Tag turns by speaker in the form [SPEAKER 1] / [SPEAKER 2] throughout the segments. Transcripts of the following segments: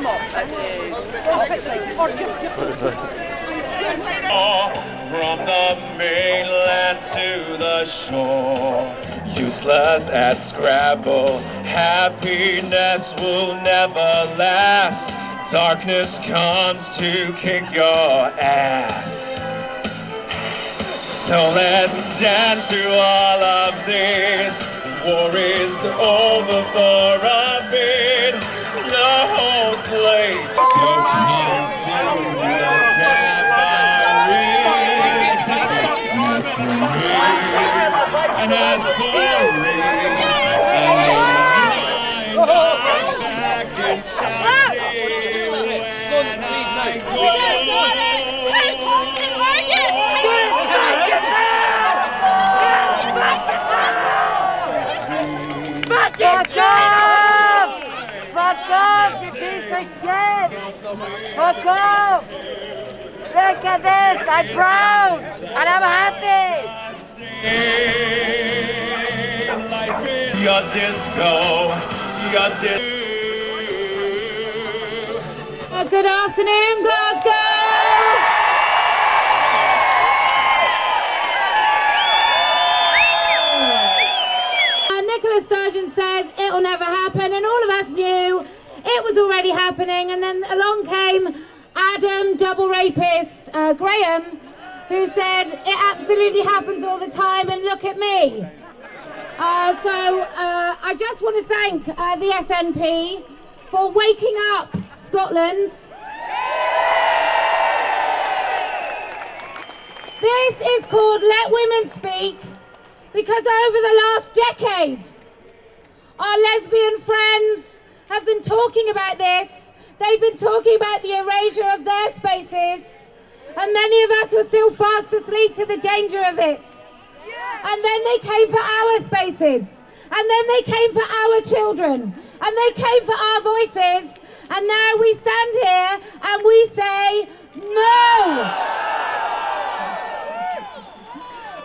[SPEAKER 1] From the mainland to the shore, useless at Scrabble, happiness will never last. Darkness comes to kick your ass. So let's dance to all of this. War is over for a bit. The whole slate. So come to the cabaret. Except for and as for me, and I'm back and shouting when I go.
[SPEAKER 2] Fuck off! Fuck off, you piece of shit! Fuck off! Look at this, I'm proud and I'm happy!
[SPEAKER 1] Your disco, your disco.
[SPEAKER 3] Good afternoon, Glasgow! Sturgeon said it'll never happen, and all of us knew it was already happening, and then along came Adam, double rapist, Graham, who said it absolutely happens all the time, and look at me. I just want to thank the SNP for waking up Scotland. This is called Let Women Speak, because over the last decade, our lesbian friends have been talking about this. They've been talking about the erasure of their spaces, and many of us were still fast asleep to the danger of it. And then they came for our spaces, and then they came for our children, and they came for our voices, and now we stand here and we say no.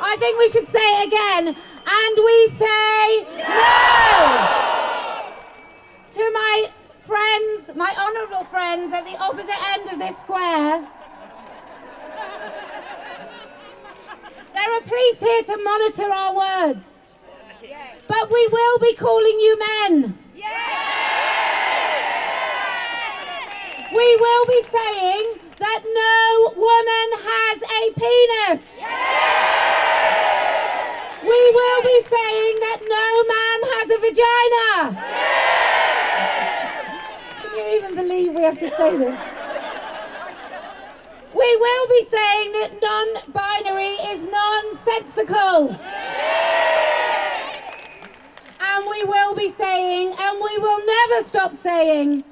[SPEAKER 3] I think we should say it again. And we say no! To my friends, my honourable friends at the opposite end of this square, there are police here to monitor our words. But we will be calling you men. We will be saying that no woman has a penis. We will be saying that no man has a vagina. Can you even believe we have to say this? We will be saying that non-binary is nonsensical. And we will be saying, and we will never stop saying,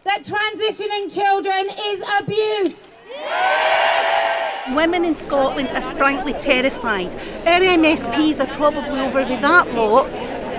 [SPEAKER 3] that transitioning children is abuse.
[SPEAKER 4] Women in Scotland are frankly terrified. Our MSPs are probably over with that lot,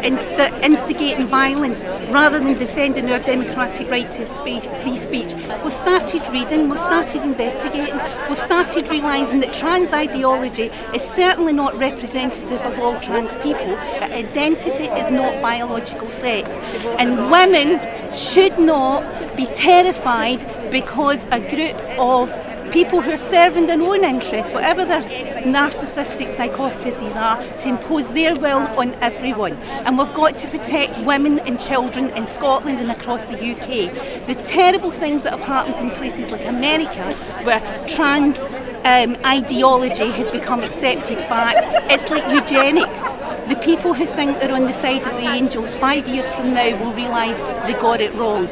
[SPEAKER 4] instigating violence rather than defending our democratic right to free speech. We've started reading, we've started investigating, we've started realising that trans ideology is certainly not representative of all trans people. Identity is not biological sex, and women should not be terrified because a group of people who are serving their own interests, whatever their narcissistic psychopathies are, to impose their will on everyone. And we've got to protect women and children in Scotland and across the UK. The terrible things that have happened in places like America, where trans ideology has become accepted fact, it's like eugenics. The people who think they're on the side of the angels 5 years from now will realise they got it wrong.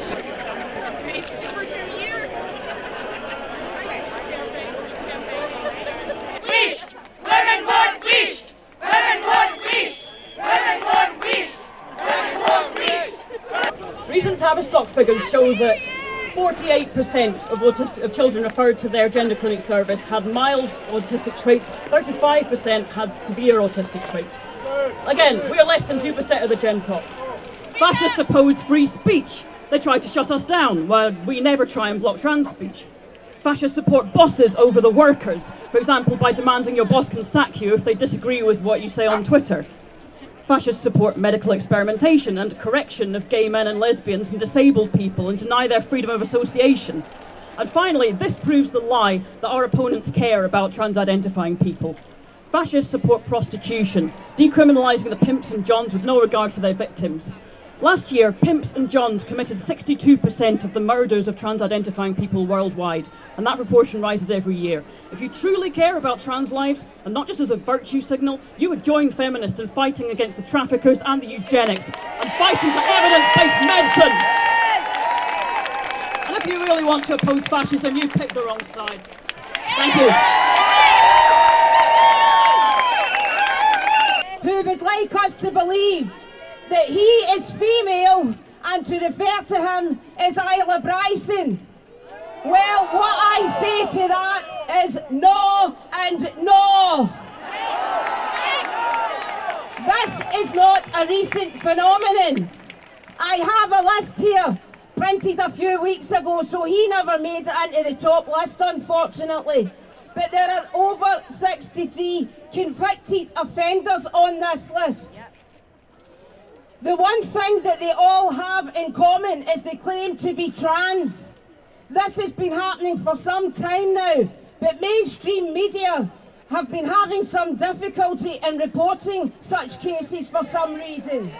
[SPEAKER 5] Recent Tavistock figures show that 48% of children referred to their gender clinic service had mild autistic traits, 35% had severe autistic traits. Again, we are less than 2% of the gen pop. Fascists oppose free speech. They try to shut us down, while we never try and block trans speech. Fascists support bosses over the workers, for example by demanding your boss can sack you if they disagree with what you say on Twitter. Fascists support medical experimentation and correction of gay men and lesbians and disabled people and deny their freedom of association. And finally, this proves the lie that our opponents care about trans-identifying people. Fascists support prostitution, decriminalising the pimps and johns with no regard for their victims. Last year, pimps and johns committed 62% of the murders of trans-identifying people worldwide, and that proportion rises every year. If you truly care about trans lives, and not just as a virtue signal, you would join feminists in fighting against the traffickers and the eugenics, and fighting for evidence-based medicine. And if you really want to oppose fascism, you picked the wrong side. Thank you.
[SPEAKER 6] Who would like us to believe that he is female and to refer to him as Isla Bryson? Well, what I say to that is no and no. This is not a recent phenomenon. I have a list here, printed a few weeks ago, so he never made it into the top list, unfortunately. But there are over 63 convicted offenders on this list. The one thing that they all have in common is they claim to be trans. This has been happening for some time now, but mainstream media have been having some difficulty in reporting such cases for some reason.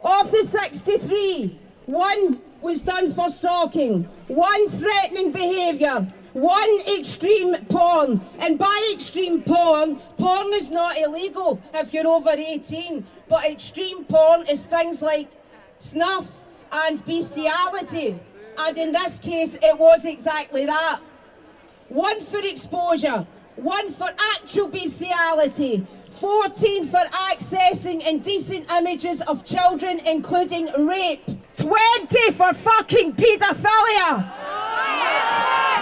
[SPEAKER 6] Of the 63, one was done for stalking, one threatening behaviour, one extreme porn, and by extreme porn, porn is not illegal if you're over 18, but extreme porn is things like snuff and bestiality, and in this case it was exactly that. One for exposure, one for actual bestiality, 14 for accessing indecent images of children including rape, 20 for fucking paedophilia,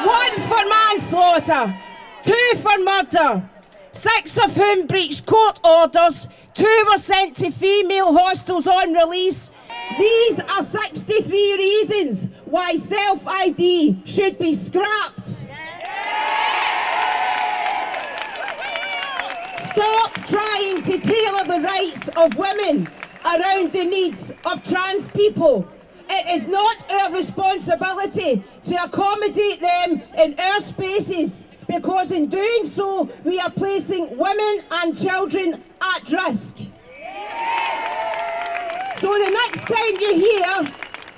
[SPEAKER 6] 1 for manslaughter, 2 for murder, 6 of whom breached court orders, 2 were sent to female hostels on release. These are 63 reasons why self-ID should be scrapped. Stop trying to tailor the rights of women around the needs of trans people. It is not our responsibility to accommodate them in our spaces, because in doing so we are placing women and children at risk. So the next time you hear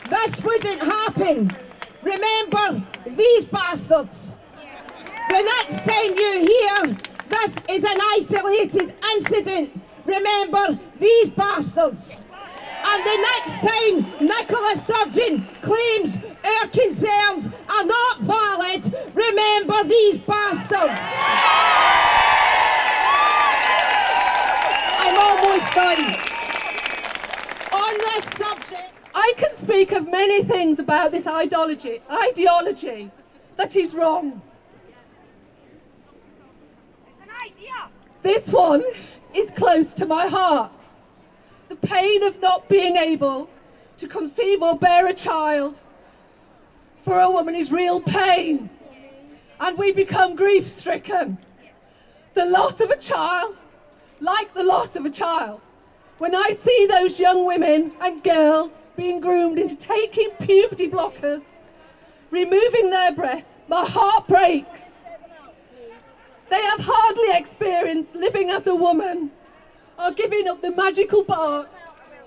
[SPEAKER 6] this wouldn't happen, remember these bastards. The next time you hear this is an isolated incident, remember these bastards. And the next time Nicola Sturgeon claims our concerns are not valid, remember these bastards. I'm almost done. On this subject,
[SPEAKER 7] I can speak of many things about this ideology that is wrong.
[SPEAKER 3] It's an idea.
[SPEAKER 7] This one is close to my heart. The pain of not being able to conceive or bear a child for a woman is real pain, and we become grief-stricken. The loss of a child, like the loss of a child, when I see those young women and girls being groomed into taking puberty blockers, removing their breasts, my heart breaks. They have hardly experienced living as a woman, or giving up the magical part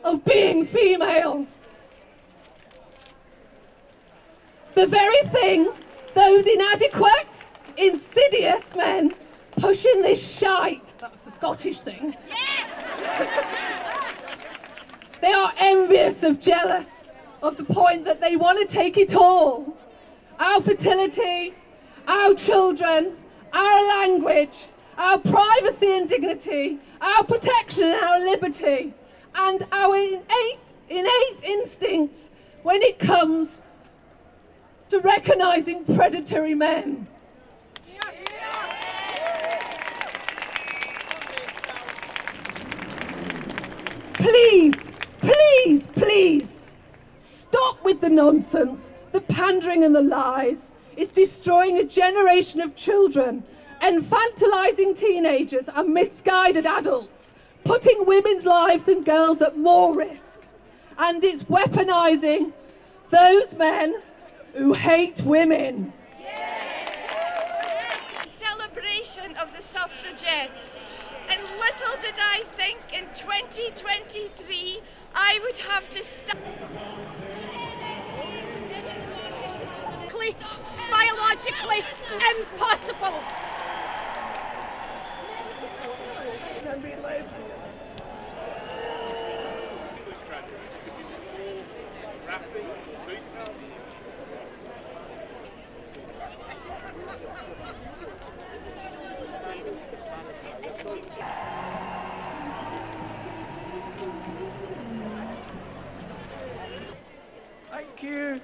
[SPEAKER 7] of being female. The very thing those inadequate, insidious men pushing this shite, that's the Scottish thing, they are envious of, jealous of the point that they want to take it all. Our fertility, our children, our language, our privacy and dignity, our protection and our liberty, and our innate instincts when it comes to recognising predatory men. Please, please, please, stop with the nonsense, the pandering and the lies. It's destroying a generation of children, infantilizing teenagers and misguided adults. putting women's lives and girls at more risk. And it's weaponising those men who hate women.
[SPEAKER 8] Celebration of the suffragettes. And little did I think in 2023 I would have to stop.
[SPEAKER 9] Biologically impossible.
[SPEAKER 1] Thank you.